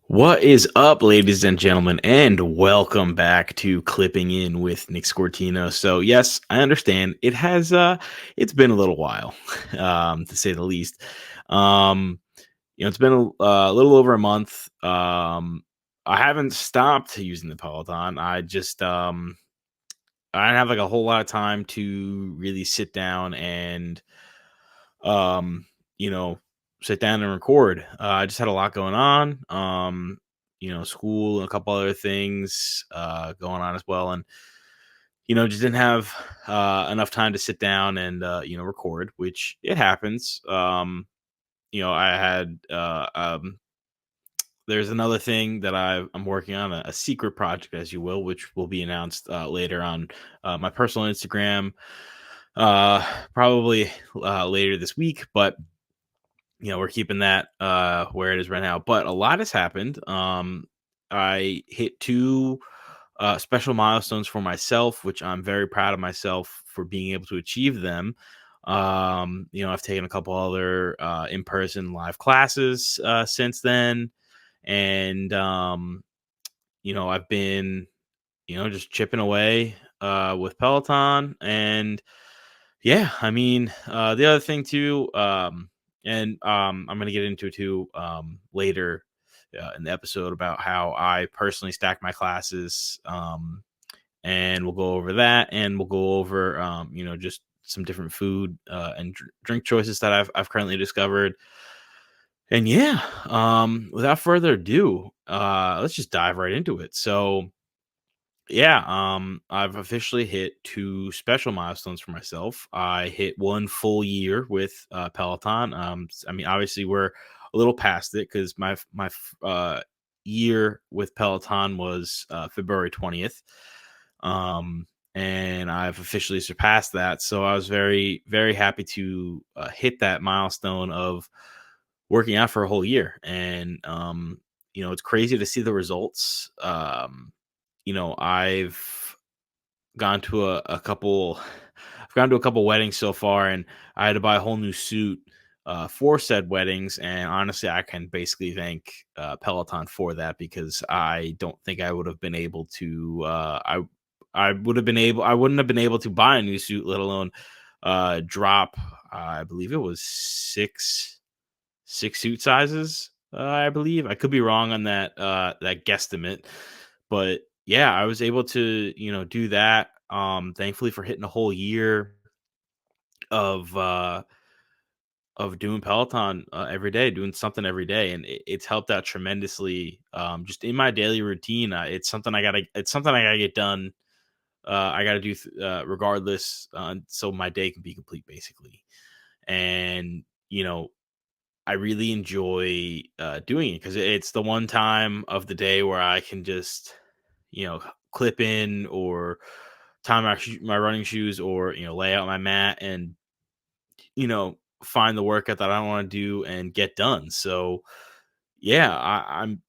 What is up, ladies and gentlemen, and welcome back to Clipping In with Nick Scortino. So, yes, I understand it's been a little while, to say the least. Um, it's been a little over a month. I haven't stopped using the Peloton. I didn't have like a whole lot of time to really sit down and um, you know, sit down and record. I just had a lot going on. School and a couple other things going on as well, and just didn't have enough time to sit down and record, which it happens. I had there's another thing that I'm working on, a secret project, as you will, which will be announced later on my personal Instagram, probably later this week, but we're keeping that where it is right now. But a lot has happened. I hit two special milestones for myself, which I'm very proud of myself for being able to achieve them. I've taken a couple other in-person live classes since then, and I've been just chipping away with Peloton. And yeah, I mean, the other thing too, I'm gonna get into it too later in the episode about how I personally stack my classes, and we'll go over that, and we'll go over just some different food and drink choices that I've currently discovered. And yeah, without further ado, let's just dive right into it. So yeah, I've officially hit two special milestones for myself. I hit one full year with Peloton. I mean, obviously we're a little past it because my year with Peloton was February 20th, and I've officially surpassed that. So I was very very happy to hit that milestone of working out for a whole year, and it's crazy to see the results. I've gone to a couple I've gone to a couple weddings so far, and I had to buy a whole new suit for said weddings. And honestly, I can basically thank Peloton for that, because I don't think I would have been able to I wouldn't have been able to buy a new suit, let alone drop I believe it was six suit sizes. I believe I could be wrong on that guesstimate, but yeah, I was able to do that. Thankfully for hitting a whole year of doing Peloton every day, doing something every day, and it's helped out tremendously. Just in my daily routine, it's something I gotta get done. I gotta do regardless, so my day can be complete, basically. And I really enjoy doing it because it's the one time of the day where I can just, clip in or tie my running shoes, or, lay out my mat and, find the workout that I want to do and get done. So, yeah, I'm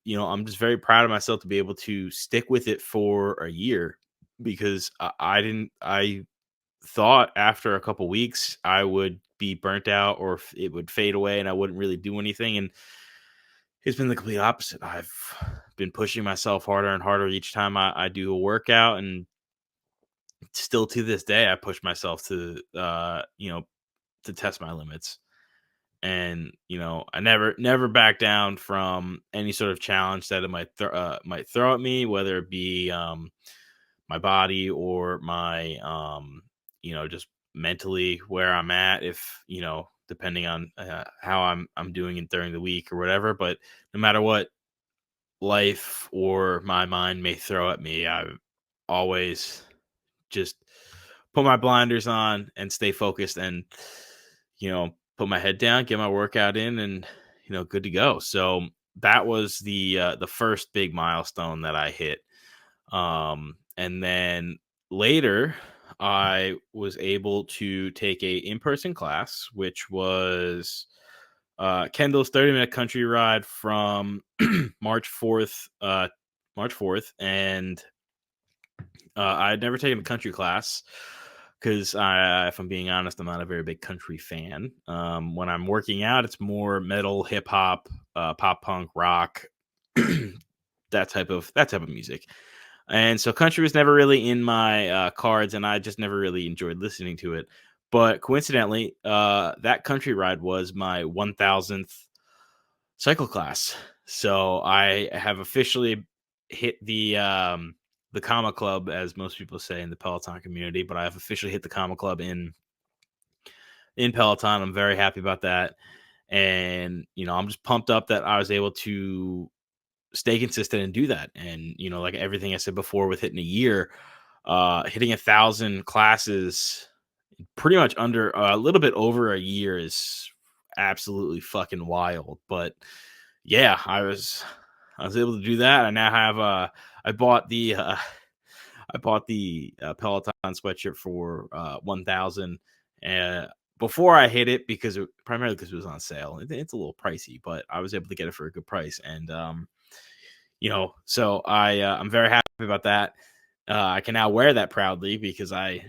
just very proud of myself to be able to stick with it for a year, because I thought after a couple weeks I would be burnt out, or it would fade away and I wouldn't really do anything. And it's been the complete opposite. I've been pushing myself harder and harder each time I do a workout, and still to this day I push myself to test my limits. And I never back down from any sort of challenge that it might throw at me, whether it be my body or my just mentally where I'm at, if depending on how I'm doing it during the week or whatever. But no matter what life or my mind may throw at me, I always just put my blinders on and stay focused, and put my head down, get my workout in, and good to go. So that was the first big milestone that I hit. And then later, I was able to take a in-person class, which was Kendall's 30-minute country ride from March 4th, March 4th. And I had never taken a country class because, if I'm being honest, I'm not a very big country fan. When I'm working out, it's more metal, hip hop, pop punk, rock. that type of music. And so country was never really in my cards, and I just never really enjoyed listening to it. But coincidentally, that country ride was my 1000th cycle class. So I have officially hit the comma club, as most people say in the Peloton community, but I have officially hit the comma club in Peloton. I'm very happy about that. And, I'm just pumped up that I was able to stay consistent and do that. And, like everything I said before with hitting a year, hitting 1,000 classes pretty much under a little bit over a year is absolutely fucking wild. But yeah, I was able to do that. I now have I bought the Peloton sweatshirt for 1,000 before I hit it, primarily because it was on sale. It's a little pricey, but I was able to get it for a good price. And so I'm very happy about that. I can now wear that proudly because I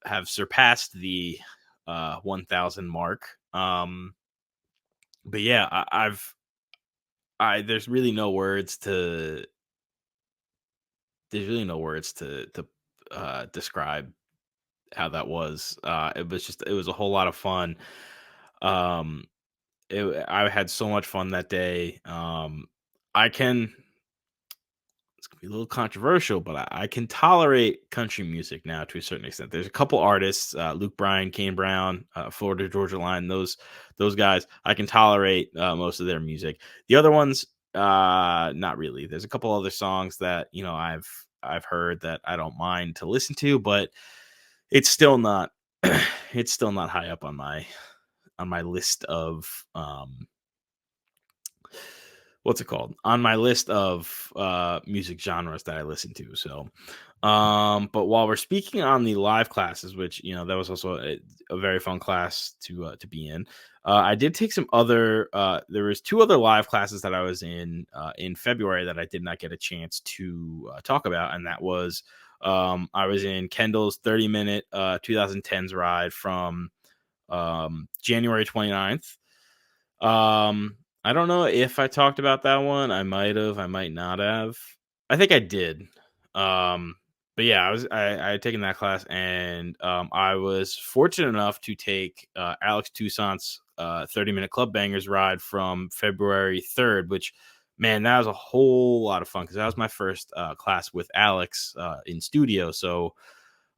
have surpassed the 1,000 mark. But yeah, there's really no words to describe how that was. It was a whole lot of fun. Um, I had so much fun that day. I can It's gonna be a little controversial, but I can tolerate country music now to a certain extent. There's a couple artists, Luke Bryan, Kane Brown, Florida Georgia Line, those guys. I can tolerate most of their music. The other ones, not really. There's a couple other songs that I've heard that I don't mind to listen to, but it's still not it's still not high up on my list of what's it called, on my list of music genres that I listen to. So but while we're speaking on the live classes, which that was also a very fun class to be in, I did take some other there was two other live classes that I was in February that I did not get a chance to talk about. And that was I was in Kendall's 30-minute 2010s ride from January 29th. I don't know if I talked about that one. I might have, I might not have. I think I did. Um, but yeah, I had taken that class, and I was fortunate enough to take Alex Toussaint's 30-minute Club Bangers ride from February 3rd, which, man, that was a whole lot of fun because that was my first class with Alex in studio. So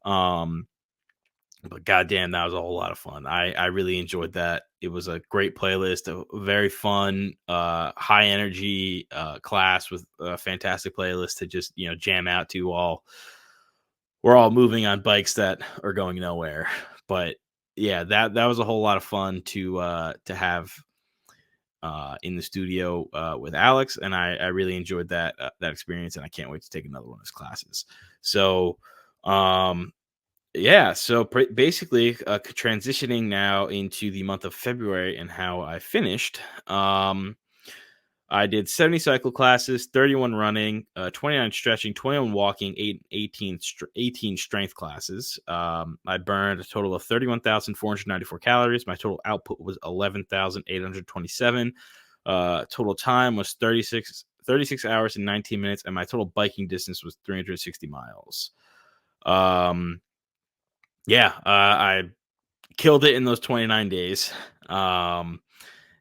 um but goddamn, that was a whole lot of fun. I really enjoyed that. It was a great playlist, a very fun, high energy class with a fantastic playlist to just jam out to. All we're all moving on bikes that are going nowhere. But yeah, that was a whole lot of fun to have in the studio with Alex, and I really enjoyed that experience, and I can't wait to take another one of his classes. So um yeah, so basically, transitioning now into the month of February and how I finished. I did 70 cycle classes, 31 running, 29 stretching, 21 walking, 18 strength classes. I burned a total of 31,494 calories. My total output was 11,827. Total time was 36 hours and 19 minutes, and my total biking distance was 360 miles. Yeah, I killed it in those 29 days. Um,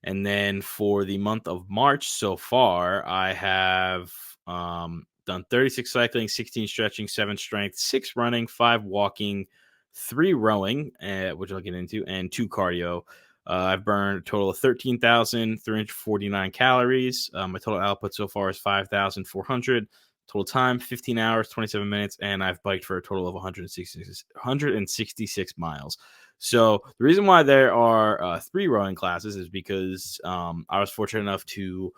and then for the month of March so far, I have done 36 cycling, 16 stretching, 7 strength, 6 running, 5 walking, 3 rowing, which I'll get into, and 2 cardio. I've burned a total of 13,349 calories. My total output so far is 5,400. Total time, 15 hours, 27 minutes, and I've biked for a total of 166 miles. So the reason why there are 3 rowing classes is because I was fortunate enough to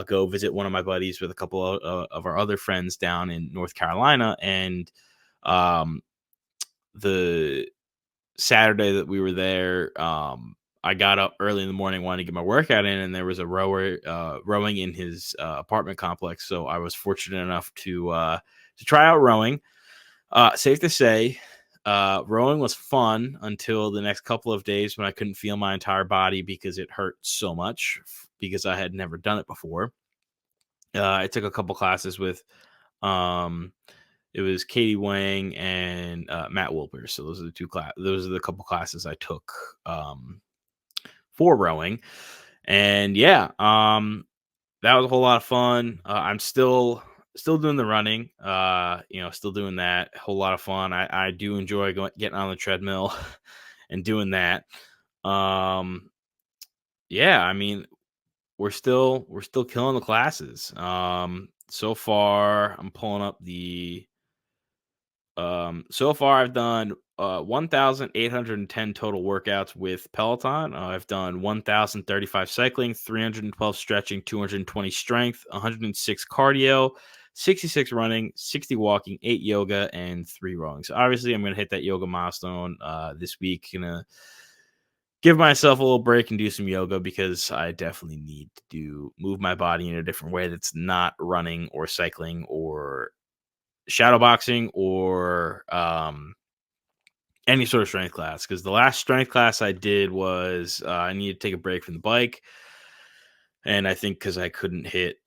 go visit one of my buddies with a couple of our other friends down in North Carolina. And the Saturday that we were there, I got up early in the morning, wanting to get my workout in, and there was a rower rowing in his apartment complex. So I was fortunate enough to try out rowing. Safe to say, rowing was fun until the next couple of days when I couldn't feel my entire body because it hurt so much because I had never done it before. I took a couple classes with um it was Katie Wang and Matt Wilper. So those are the couple classes I took um for rowing. And yeah, that was a whole lot of fun. I'm still doing the running. Still doing that. A whole lot of fun. I do enjoy getting on the treadmill and doing that. Um, yeah, I mean, we're still killing the classes. So far, I'm pulling up the so far I've done 1,810 total workouts with Peloton. I've done 1,035 cycling, 312 stretching, 220 strength, 106 cardio, 66 running, 60 walking, 8 yoga, and 3 rowing. So obviously I'm gonna hit that yoga milestone this week. Gonna give myself a little break and do some yoga because I definitely need to move my body in a different way that's not running or cycling or shadow boxing or any sort of strength class. Because the last strength class I did was I needed to take a break from the bike, and I think because I couldn't hit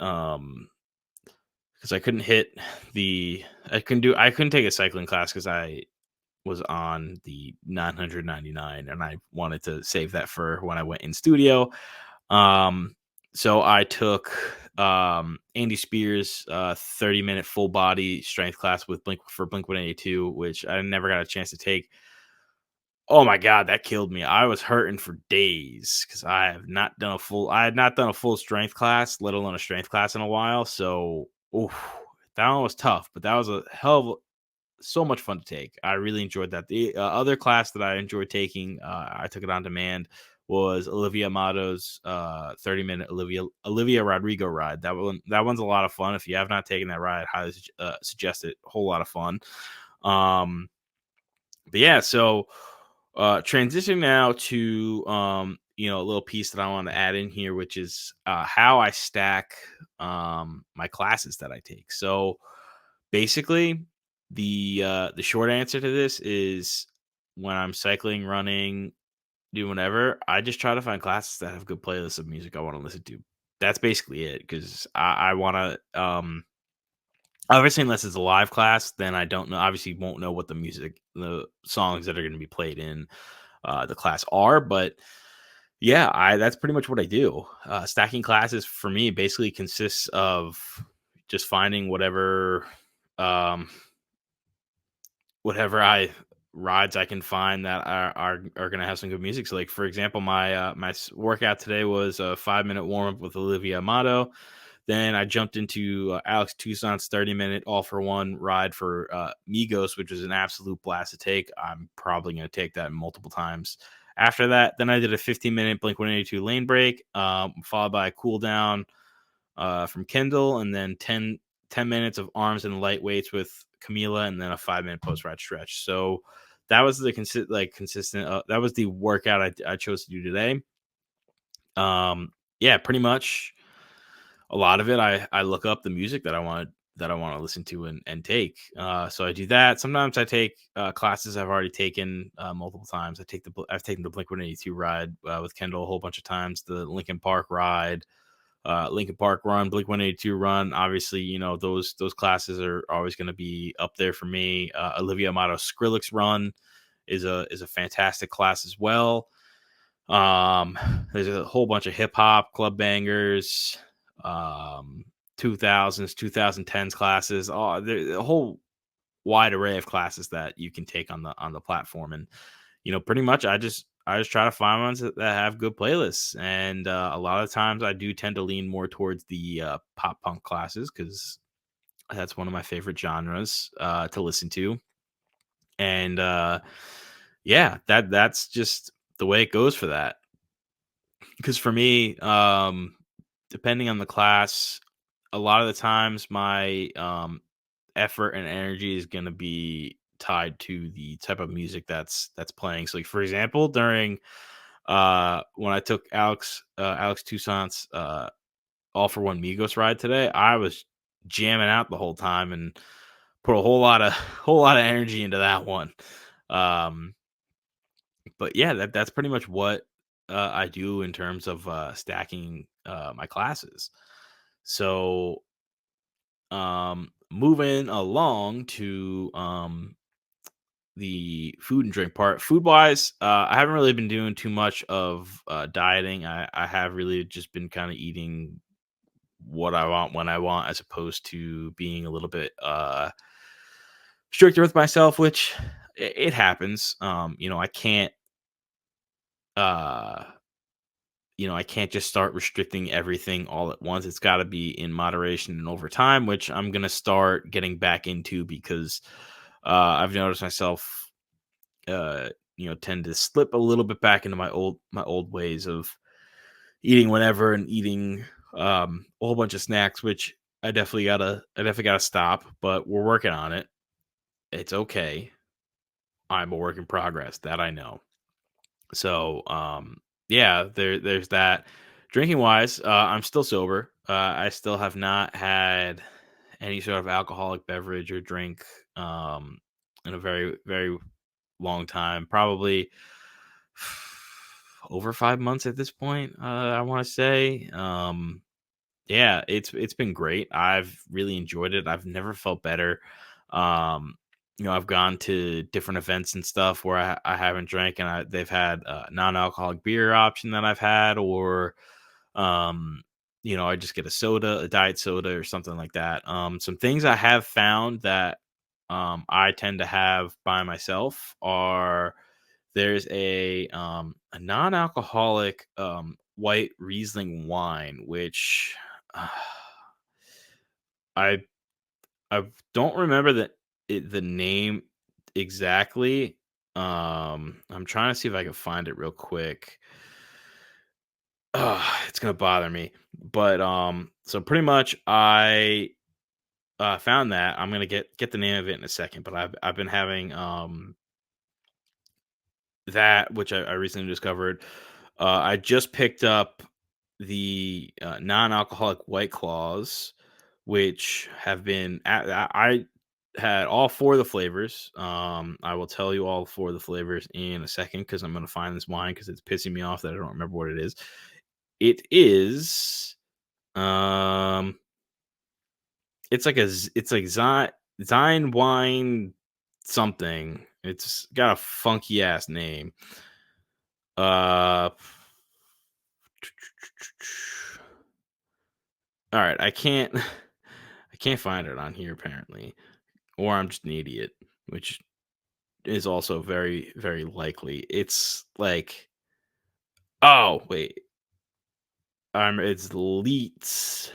the I couldn't take a cycling class because I was on the 999 and I wanted to save that for when I went in studio. Um, so I took Andy Spears 30-minute full body strength class with Blink 182, which I never got a chance to take. Oh my god, that killed me. I was hurting for days because I had not done a full strength class, let alone a strength class in a while. So oof, that one was tough, but that was a hell of so much fun to take. I really enjoyed that. The other class that I enjoyed taking, I took it on demand, was Olivia Amato's 30-minute Olivia Rodrigo ride. That one's a lot of fun. If you have not taken that ride, I highly suggest it. Whole lot of fun. Um, but yeah, so transition now to a little piece that I want to add in here, which is how I stack my classes that I take. So basically, the short answer to this is when I'm cycling, running, doing whatever, I just try to find classes that have good playlists of music I want to listen to. That's basically it because I want to obviously, unless it's a live class, then I don't know. Obviously, won't know what the songs that are going to be played in the class are. But yeah, I that's pretty much what I do. Stacking classes for me basically consists of just finding um, whatever I rides I can find that are going to have some good music. So, like for example, my workout today was a 5-minute warm up with Olivia Amato. Then I jumped into Alex Toussaint's 30-minute all for one ride for Migos, which was an absolute blast to take. I'm probably going to take that multiple times. After that, then I did a 15-minute Blink 182 lane break, followed by a cool down from Kendall, and then 10 minutes of arms and lightweights with Camila, and then a 5-minute post ride stretch. So that was the consistent. That was the workout I chose to do today. Yeah, pretty much a lot of it. I look up the music that I want to listen to and take. So I do that. Sometimes I take classes I've already taken multiple times. I've taken the Blink 182 ride with Kendall a whole bunch of times. The Lincoln Park ride, Lincoln Park run, Blink 182 run. Obviously, those classes are always going to be up there for me. Olivia Amato Skrillex run is a fantastic class as well. Um, there's a whole bunch of hip hop club bangers, um, 2000s, 2010s classes. Oh, there's a whole wide array of classes that you can take on the platform, and pretty much I just try to find ones that have good playlists, and a lot of times I do tend to lean more towards the pop punk classes because that's one of my favorite genres to listen to, and yeah, that's just the way it goes for that. Because for me, depending on the class, a lot of the times my effort and energy is going to be tied to the type of music that's playing. So, like for example, during when I took Alex Toussaint's All for One Migos ride today, I was jamming out the whole time and put a whole lot of whole lot of energy into that one. Um, but yeah, that's pretty much what I do in terms of stacking my classes. So moving along to the food and drink part. Food wise, I haven't really been doing too much of dieting. I have really just been kind of eating what I want when I want, as opposed to being a little bit stricter with myself, which it happens. I can't uh I can't just start restricting everything all at once. It's got to be in moderation and over time, which I'm going to start getting back into, because I've noticed myself uh tend to slip a little bit back into my old ways of eating whenever and eating a whole bunch of snacks, which I definitely gotta stop, but we're working on it. It's okay. I'm a work in progress, that I know. So, yeah, there's that. Drinking wise, I'm still sober. I still have not had any sort of alcoholic beverage or drink in a very, very long time. Probably over 5 months at this point. I want to say. Yeah, it's been great. I've really enjoyed it. I've never felt better. Um, I've gone to different events and stuff where I haven't drank, and they've had a non-alcoholic beer option that I've had, or um, I just get a soda, a diet soda, or something like that. Some things I have found that I tend to have by myself are, there's a non-alcoholic white Riesling wine, which uh, I I don't remember the name exactly. I'm trying to see if I can find it real quick. It's gonna bother me, but so pretty much I found that. I'm gonna get the name of it in a second, but I've been having that, which I recently discovered. I just picked up the non-alcoholic White Claws, which have been I had all four of the flavors. I will tell you all four of the flavors in a second, because I'm going to find this wine, because it's pissing me off that I don't remember what it is. It is it's like it's like Zine wine something. It's got a funky ass name. Uh all right, I can't find it on here apparently, or I'm just an idiot, which is also very, very likely. It's like, oh wait, it's Leets.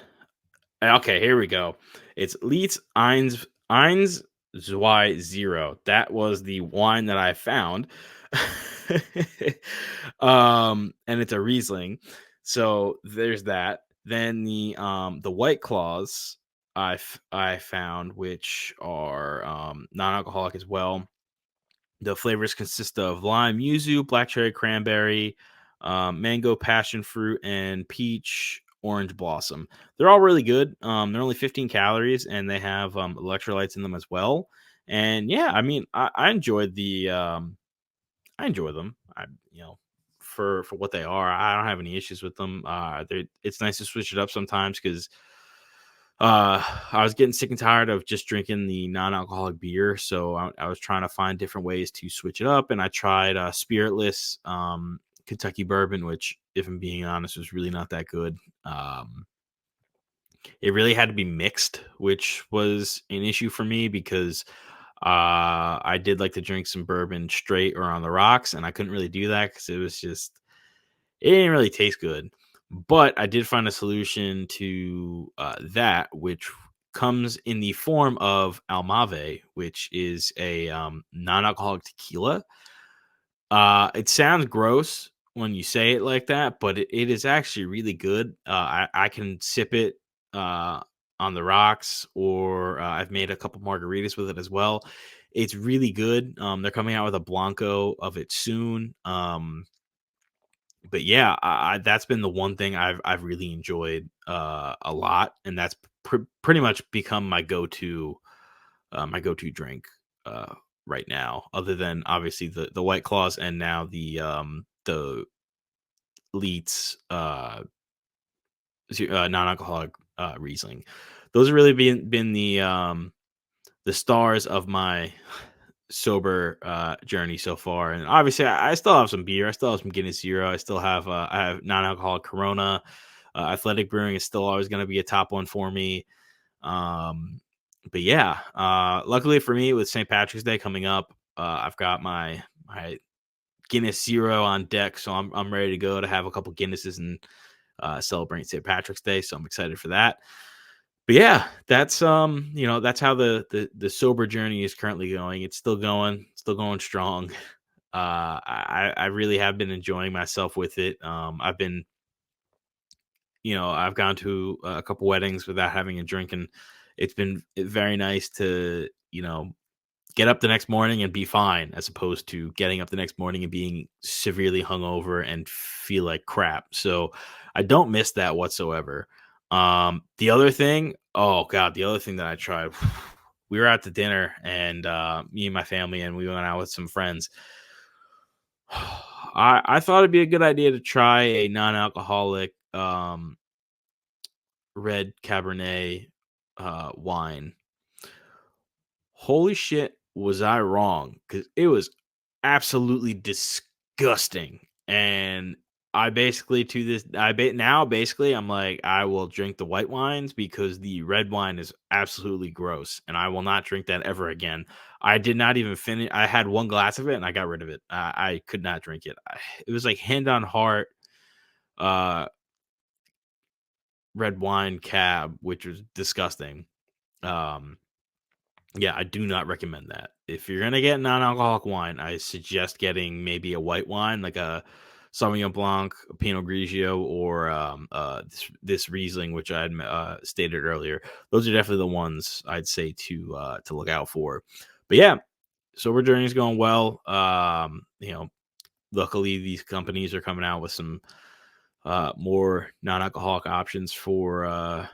Okay, here we go. It's Leets Eins Zwei Zero. That was the wine that I found. And it's a Riesling. So there's that. Then the White Claws I found, which are non-alcoholic as well. The flavors consist of lime, yuzu, black cherry, cranberry, mango, passion fruit, and peach orange blossom. They're all really good. They're only 15 calories, and they have electrolytes in them as well. And yeah, I mean, I enjoyed I enjoy them. For what they are, I don't have any issues with them. It's nice to switch it up sometimes, because I was getting sick and tired of just drinking the non-alcoholic beer, so I was trying to find different ways to switch it up, and I tried spiritless Kentucky bourbon, which, if I'm being honest, was really not that good. It really had to be mixed, which was an issue for me, because I did like to drink some bourbon straight or on the rocks, and I couldn't really do that, because it didn't really taste good. But I did find a solution to that, which comes in the form of Almave, which is a non-alcoholic tequila. It sounds gross when you say it like that, but it is actually really good. I can sip it uh, on the rocks, or I've made a couple margaritas with it as well. It's really good. They're coming out with a Blanco of it soon. But yeah, that's been the one thing I've really enjoyed a lot, and that's pretty much become my go to drink uh, right now, other than obviously the White Claws, and now the Leeds non-alcoholic Riesling. those have really been the stars of my sober journey so far. And obviously, I still have some beer. I still have some Guinness Zero. I have non-alcoholic Corona. Athletic Brewing is still always going to be a top one for me. But yeah, luckily for me, with St. Patrick's Day coming up, I've got my Guinness Zero on deck, so I'm ready to go to have a couple Guinnesses and celebrate St. Patrick's Day. So I'm excited for that. But yeah, that's that's how the sober journey is currently going. It's still going strong. I really have been enjoying myself with it. I've gone to a couple weddings without having a drink, and it's been very nice to get up the next morning and be fine, as opposed to getting up the next morning and being severely hungover and feel like crap. So I don't miss that whatsoever. The other thing, oh god, the other thing that I tried, we were out to dinner, and me and my family, and we went out with some friends. I thought it'd be a good idea to try a non-alcoholic red Cabernet wine. Holy shit, was I wrong? Because it was absolutely disgusting. And I basically to this I ba- now basically I'm like, I will drink the white wines because the red wine is absolutely gross, and I will not drink that ever again. I did not even finish. I had one glass of it and I got rid of it. I could not drink it. It was like hand on heart, uh, red wine cab, which was disgusting. Um, Yeah, I do not recommend that. If you're gonna get non-alcoholic wine, I suggest getting maybe a white wine, like a Sauvignon Blanc, a Pinot Grigio, or this Riesling, which I had stated earlier. Those are definitely the ones I'd say to look out for. But yeah, sober journey is going well. Luckily these companies are coming out with some more non-alcoholic options for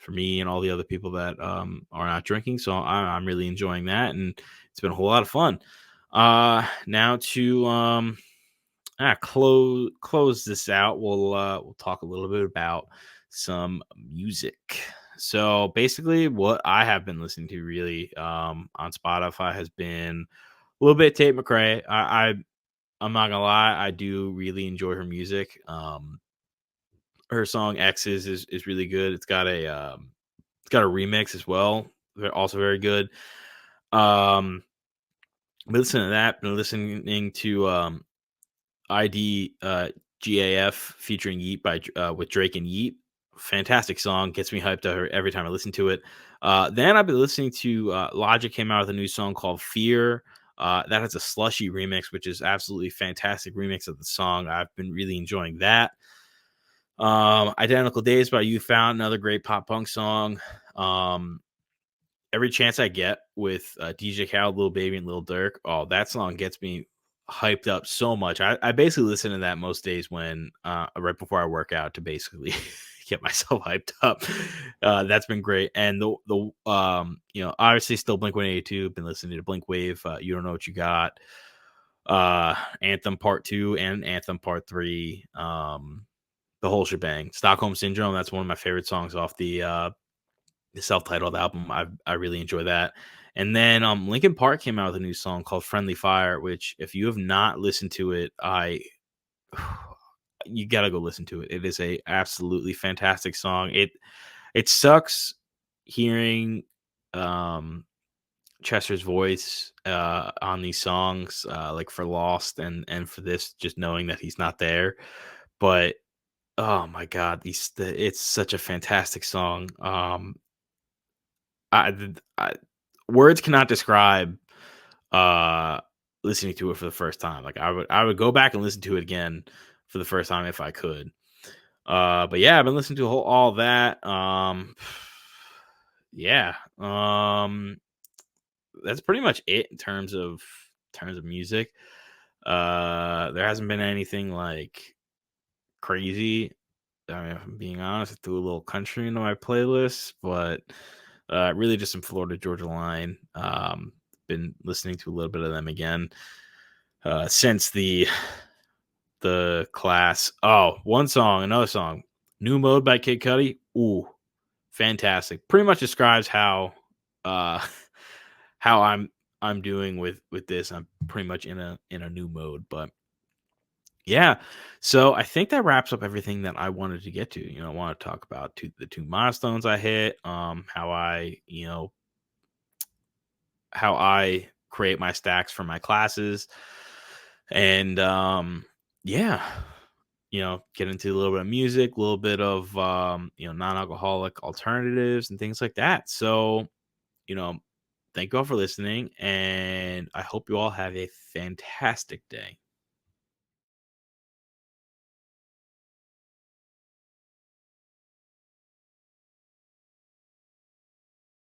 me and all the other people that are not drinking. So I'm really enjoying that, and it's been a whole lot of fun. Now to close this out, we'll talk a little bit about some music. So basically, what I have been listening to really on Spotify has been a little bit Tate McRae. I'm not gonna lie, I do really enjoy her music. Her song X's is really good. It's got a remix as well. They're also very good. Been listening to that. Been listening to ID GAF featuring Yeet by with Drake and Yeet. Fantastic song. Gets me hyped every time I listen to it. Then I've been listening to Logic came out with a new song called Fear. That has a slushy remix, which is absolutely fantastic remix of the song. I've been really enjoying that. Identical Days by You Found, another great pop punk song. Every Chance I Get with DJ Khaled, Lil Baby, and Lil Durk. Oh, that song gets me hyped up so much. I basically listen to that most days when right before I work out to basically get myself hyped up. That's been great. And obviously still Blink-182. Been listening to Blink Wave. You Don't Know What You Got. Anthem Part 2 and Anthem Part 3. The whole shebang. Stockholm Syndrome. That's one of my favorite songs off the self-titled album. I really enjoy that. And then Linkin Park came out with a new song called Friendly Fire, which if you have not listened to it, you gotta go listen to it. It is a absolutely fantastic song. It sucks hearing Chester's voice on these songs, like for Lost and for this, just knowing that he's not there. But oh my god, it's such a fantastic song. I words cannot describe uh listening to it for the first time. Like I would go back and listen to it again for the first time if I could. But yeah, I've been listening to all that. Yeah. That's pretty much it in terms of music. There hasn't been anything like crazy. I mean, if I'm being honest, I threw a little country into my playlist, but really just some Florida Georgia Line. Been listening to a little bit of them again since the class. Oh, another song, New Mode by Kid Cudi. Ooh, Fantastic. Pretty much describes how uh how I'm doing with this. I'm pretty much in a new mode, but yeah. So I think that wraps up everything that I wanted to get to. I want to talk about the two milestones I hit, how how I create my stacks for my classes, and yeah, get into a little bit of music, a little bit of non-alcoholic alternatives and things like that. So, you know, thank you all for listening, and I hope you all have a fantastic day.